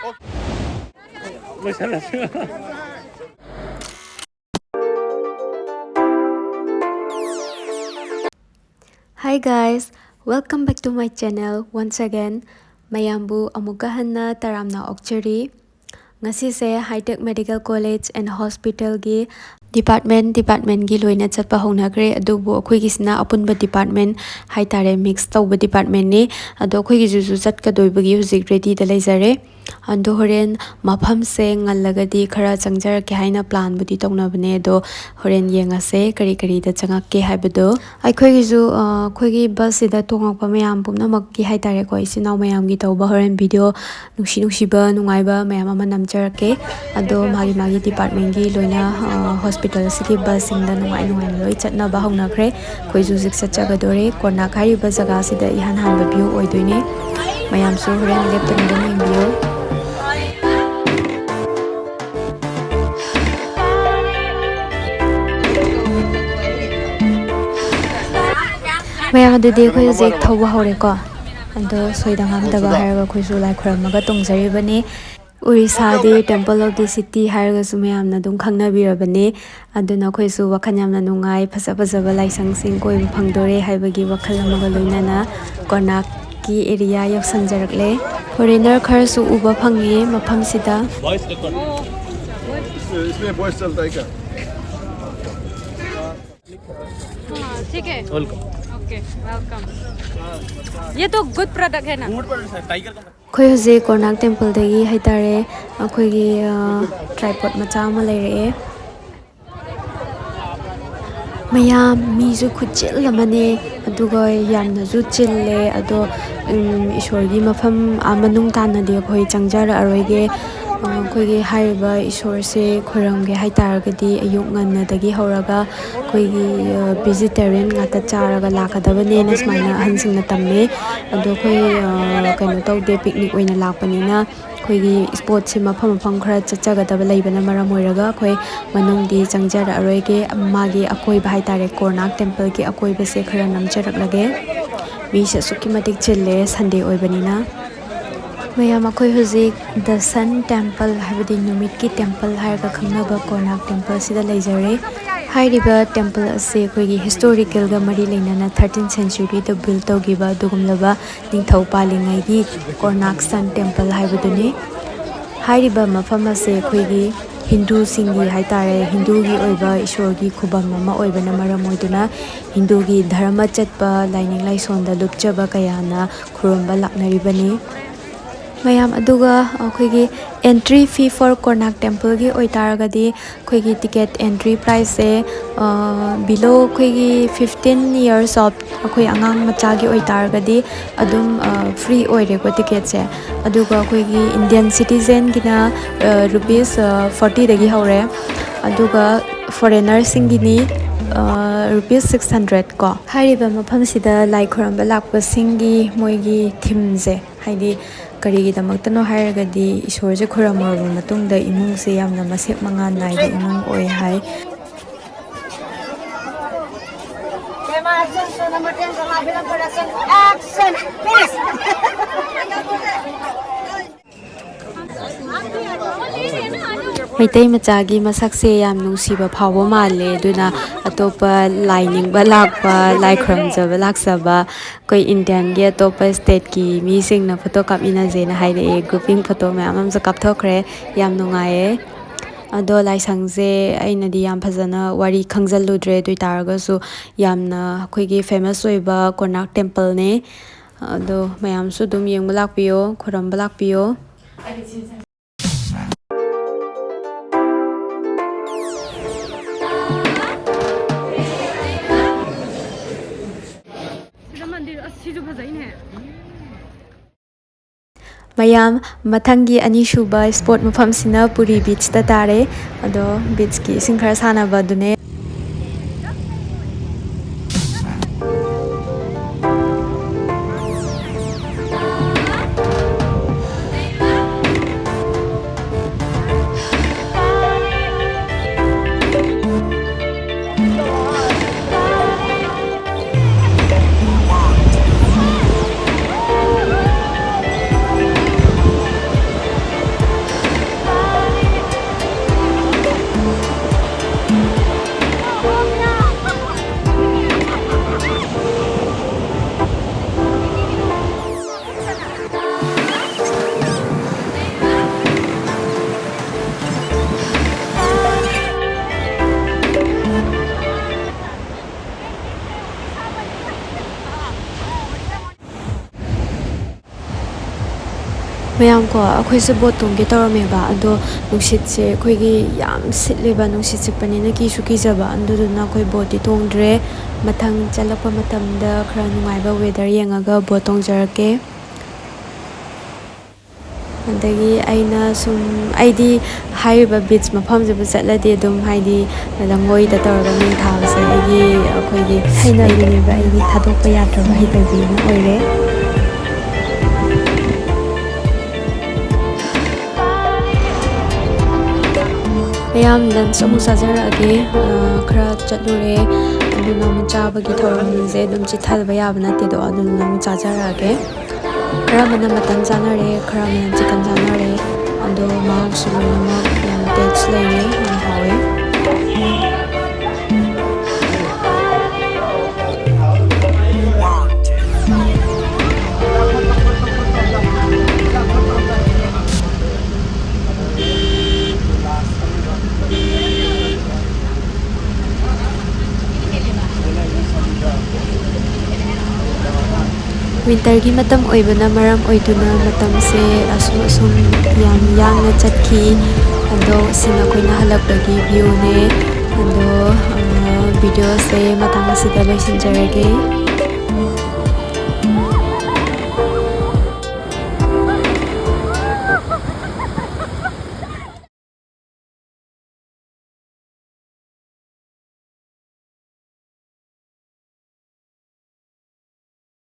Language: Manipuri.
Hi guys, welcome back to my channel once again. Mayambu amuka hanna taramna okchari. Ngasise High-Tech Medical College and Hospital gi department gi loina chatpa honagre adubu akhoi gisna apunba department haitare mix tawba department ni ado akhoi gi juju chatka doibagi hujik ready da leizare ando horen mafam se ngallagadi khara changjarake haina plan budi tognabane do horen yengase kari da changakke haibado akhoi gi ju akhoi gi bus ida tongakpa mayam pumna makki haitare ko isinaw mayam gi tawba horen video nusiba nungaiba mayam ama namjarake ado magi department gi loina hospital sigi bus singda nungai loi chatnaba honakre khoi ju zik satchagadore korna khariba jaga sida ihan hanba view oidoine mayam su horen leptana dum yengbiyo mayam adudi khoi zik thawba hore ko ando soidangam daba haraga khoi su lai khuramaga tongjaribani Urisa Temple of the City haraga su mayamna dum khangnabirabani aduna khoi su wakhal yamna nungai phajaba laisang sing koi phangdore haibagi wakhal amaga loinana Konak ki area yaksanjarakle foreigner khar su uba phangi mafam sida voice record इसमें वॉइस चलता है क्या हाँ ठीक है वेलकम ओके वेलकम ये तो गुड प्रोडक्ट है ना गुड प्रोडक्ट है टाइगर का khoi hoje Konak Temple dagi haitare akhoi gi tripod macha ama leire mayam mi ju khuchil lamane aduga yamna ju chille ado ishwar gi mafam amanung tanna de khoi changjara aroige khoi gi haiba ishwar se khoram ge haitaragadi ayuk nganna dagi horaga khoi gi vegetarian ngata charaga lakadabane na smaina hansingna tamme ado khoi kaino tawde picnic oina lakpanina khoi gi sport se mafam khara chachagadaba leibana maram oiraga khoi manungdi changjara aroige magi akoi bhai tare Konak Temple ki akoi base khara namjaraklage mi se suki matik chille Sunday oibanina mayam akhoi huzik the Sun Temple habidi numit ki temple harga khangnaba Konak Temple sida leijare hairiba temple ase khoi gi historical ga mari leinana 13th century da build tawgiba dugumlaba ningthau palingai gi Konak Sun Temple haibaduni hairiba mafam ase khoi gi Hindu singi haitare Hindu gi oiba ishwar gi khubam ama oibana maram oiduna Hindu gi dharma chatpa laining laisonda lupchaba kayana khurumba laknaribani mayam aduga akhoi gi entry fee for Konak Temple gi oitaragadi khoi gi ticket entry price se below khoi gi 15 years of akhoi angang macha gi oitaragadi adum free oire ko ticket se aduga khoi gi Indian citizen gina rupees 40 dagi hore aduga foreigner singini rupees 600 ko hariba mafam sida lai khuramba lakpa singi moigi theme se haidi karigi damaktano hairagadi ishorje khuramorba matungda imung se yamna masek manga naida imung oi hai Number 10 sa kabilang production. Action! Please! Maitai machagi masakse yam nungsiba phawa male duna atopa lainingba lakpa lai khramjaba laksaba koi Indian ge atopa state ki mi singna photo kapina jena haire grouping photo mayam amsa kapthokre yam nungaye ado laisangse ainadi yam phajana wari khangjaludre dui taraga su yamna khoi gi famous oiba Konak Temple ne ado mayam su dum yengba lakpiyo khuramba lakpiyo mayam mathangi anishuba sport mafam sina Puri beach ta tare ado beach ki singkhara sana ba dune ꯃꯌꯥꯝ ꯀꯣ ꯑꯩꯈꯣꯏꯁꯨ ꯕꯣꯠ ꯇꯣꯡꯒꯦ ꯇꯧꯔꯝꯃꯦꯕ ꯑꯗꯣ ꯅꯨꯡꯁꯤꯠꯁꯦ ꯑꯩꯈꯣꯏꯒꯤ ꯌꯥꯝ ꯁꯤꯠꯂꯦꯕ ꯅꯨꯡꯁꯤꯠ ꯁꯤꯠꯄꯅꯤꯅ ꯀꯤꯁꯨ ꯀꯤꯖꯕ ꯑꯗꯨꯗꯨꯅ ꯑꯩꯈꯣꯏ ꯕꯣꯠꯇꯤ ꯇꯣꯡꯗ꯭ꯔꯦ ꯃꯊꯪ ꯆꯠꯂꯛꯄ ꯃꯇꯝꯗ ꯈꯔ ꯅꯨꯡꯉꯥꯏꯕ ꯋꯦꯗꯔ ꯌꯦꯡꯉꯒ ꯕꯣꯠ ꯇꯣꯡꯖꯔꯛꯀꯦ ꯑꯗꯒꯤ ꯑꯩꯗꯤ ꯍꯥꯏꯔꯤꯕ ꯕꯤꯆ ꯃꯐꯝꯁꯤꯕꯨ ꯆꯠꯂꯗꯤ ꯑꯗꯨꯝ ꯍꯥꯏꯗꯤ ꯂꯪꯉꯣꯏꯗ ꯇꯧꯔꯒ ꯃꯤꯡ ꯊꯥꯕꯁꯦ ꯑꯩꯈꯣꯏꯒꯤ ꯍꯩꯅꯕꯤꯅꯦꯕ ꯑꯩꯒꯤ ꯊꯥꯗꯣꯛꯄ ꯌꯥꯗ꯭ꯔꯕ ꯍꯩꯅꯕꯤ ꯑꯃ ꯑꯣꯏꯔꯦ ꯃꯌꯥꯝ ꯂꯟꯁ ꯑꯃꯨꯛ ꯆꯥꯖꯔꯛꯑꯒꯦ ꯈꯔ ꯆꯠꯂꯨꯔꯦ ꯑꯗꯨꯅ ꯑꯃꯨꯛ ꯆꯥꯕꯒꯤ ꯊꯧꯔꯝꯁꯦ ꯑꯗꯨꯝ ꯆꯤꯊꯕ ꯌꯥꯕ ꯅꯠꯇꯦꯗꯣ ꯑꯗꯨꯗꯨꯅ ꯑꯃꯨꯛ ꯆꯥꯖꯔꯛꯑꯒꯦ ꯈꯔ ꯑꯃꯅ ꯃꯇꯟ ꯆꯥꯅꯔꯦ ꯈꯔ ꯑꯃꯅ ꯆꯤꯛꯀꯟ ꯆꯥꯅꯔꯦ ꯑꯗꯣ ꯃꯍꯥꯎꯁꯨ ꯂꯣꯏꯅꯃꯛ ꯌꯥꯝ ꯇꯦꯁ ꯂꯩꯔꯦ ꯌꯥꯝ ꯍꯥꯎꯋꯦ ꯋꯤꯟꯇꯔꯒꯤ ꯃꯇꯝ ꯑꯣꯏꯕꯅ ꯃꯔꯝ ꯑꯣꯏꯗꯨꯅ ꯃꯇꯝꯁꯦ ꯑꯁꯨꯝ ꯌꯥꯝ ꯌꯥꯡꯅ ꯆꯠꯈꯤ ꯑꯗꯣ ꯁꯤꯅ ꯑꯩꯈꯣꯏꯅ ꯍꯜꯂꯛꯄꯒꯤ ꯚ꯭ꯌꯨꯅꯦ ꯑꯗꯣ ꯚꯤꯗꯤꯑꯣꯁꯦ ꯃꯇꯥꯡ ꯑꯁꯤꯗ ꯂꯣꯏꯁꯤꯟꯖꯔꯒꯦ